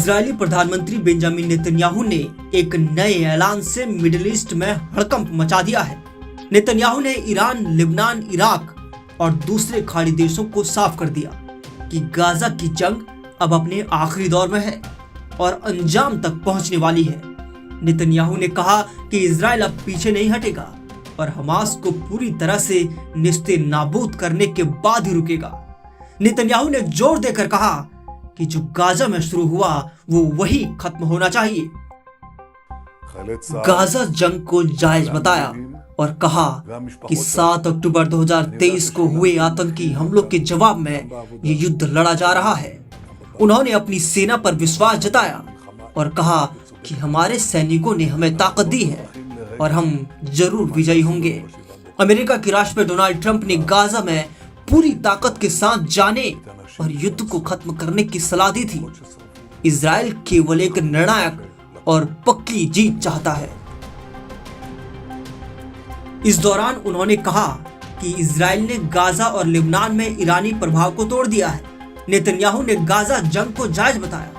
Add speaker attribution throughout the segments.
Speaker 1: Israeli प्रधानमंत्री Benjamin Netanyahu ने एक नए ऐलान से मिडिल ईस्ट में हड़कंप मचा दिया है। नेतन्याहू ने ईरान, लेबनान, इराक और दूसरे खाड़ी देशों को साफ कर दिया कि गाजा की जंग अब अपने आखिरी दौर में है और अंजाम तक पहुंचने वाली है। नेतन्याहू ने कहा कि इजराइल अब पीछे नहीं हटेगा और हमास को पूरी तरह से निस्ते नाबूद करने के बाद ही रुकेगा। नेतन्याहू ने जोर देकर कहा कि जो गाजा में शुरू हुआ वो वही खत्म होना चाहिए। गाजा जंग को जायज बताया और कहा कि 7 अक्टूबर 2023 को हुए आतंकी हमलों के जवाब में ये युद्ध लड़ा जा रहा है। उन्होंने अपनी सेना पर विश्वास जताया और कहा कि हमारे सैनिकों ने हमें ताकत दी है और हम जरूर विजयी होंगे। अमेरिका के राष्ट्रपति डोनाल्ड ट्रंप ने गाजा में पूरी ताकत के साथ जाने और युद्ध को खत्म करने की सलाह दी थी। इजराइल केवल एक निर्णायक और पक्की जीत चाहता है। इस दौरान उन्होंने कहा कि इजराइल ने गाजा और लेबनान में ईरानी प्रभाव को तोड़ दिया है। नेतन्याहू ने गाजा जंग को जायज बताया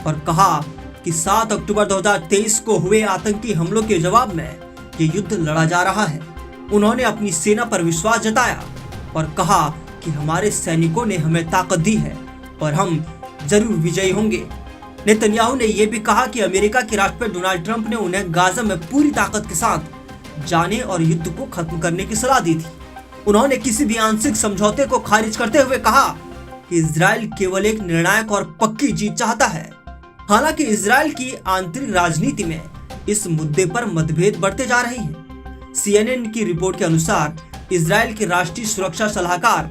Speaker 1: और कहा कि 7 अक्टूबर 2023 को हुए आतंकी हमलों के जवाब में ये युद्ध लड़ा जा रहा है। उन्होंने अपनी सेना पर विश्वास जताया और कहा कि हमारे सैनिकों ने हमें ताकत दी है और हम जरूर विजयी होंगे। नेतन्याहू ने यह भी कहा कि अमेरिका के राष्ट्रपति डोनाल्ड ट्रंप ने उन्हें गाजा में पूरी ताकत के साथ जाने और युद्ध को खत्म करने की सलाह दी थी। उन्होंने किसी भी आंशिक समझौते को खारिज करते हुए कहा कि इजराइल केवल एक निर्णायक और पक्की जीत चाहता है। हालांकि इजराइल की आंतरिक राजनीति में इस मुद्दे पर मतभेद बढ़ते जा रहे हैं। CNN की रिपोर्ट के अनुसार इजराइल के राष्ट्रीय सुरक्षा सलाहकार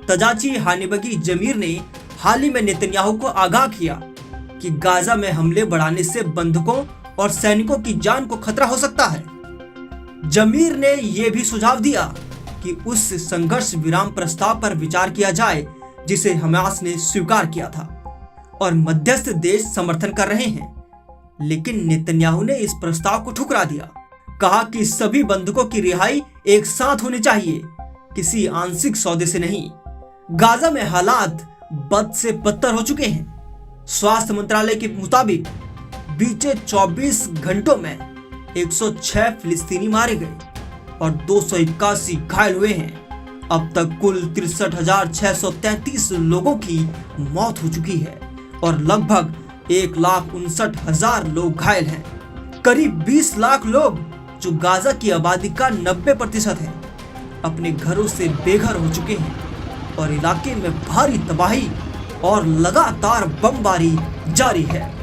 Speaker 1: तजाची हानिबगी जमीर ने हाल ही में नेतन्याहू को आगाह किया कि गाजा में हमले बढ़ाने से बंधकों और सैनिकों की जान को खतरा हो सकता है। जमीर ने यह भी सुझाव दिया कि उस संघर्ष विराम प्रस्ताव पर विचार किया जाए जिसे हमास ने स्वीकार किया था और मध्यस्थ देश समर्थन कर रहे हैं। लेकिन नेतन्याहू ने इस प्रस्ताव को ठुकरा दिया, कहा कि सभी बंधकों की रिहाई एक साथ होनी चाहिए, किसी आंशिक सौदे से नहीं। गाजा में हालात बद से बदतर हो चुके हैं। स्वास्थ्य मंत्रालय के मुताबिक बीते 24 घंटों में 106 फिलिस्तीनी मारे गए और 281 घायल हुए हैं। अब तक कुल 63,633 लोगों की मौत हो चुकी है और लगभग 1,59,000 लोग घायल हैं। करीब 20 लाख लोग, जो गाजा की आबादी का 90% है, अपने घरों से बेघर हो चुके हैं और इलाके में भारी तबाही और लगातार बमबारी जारी है।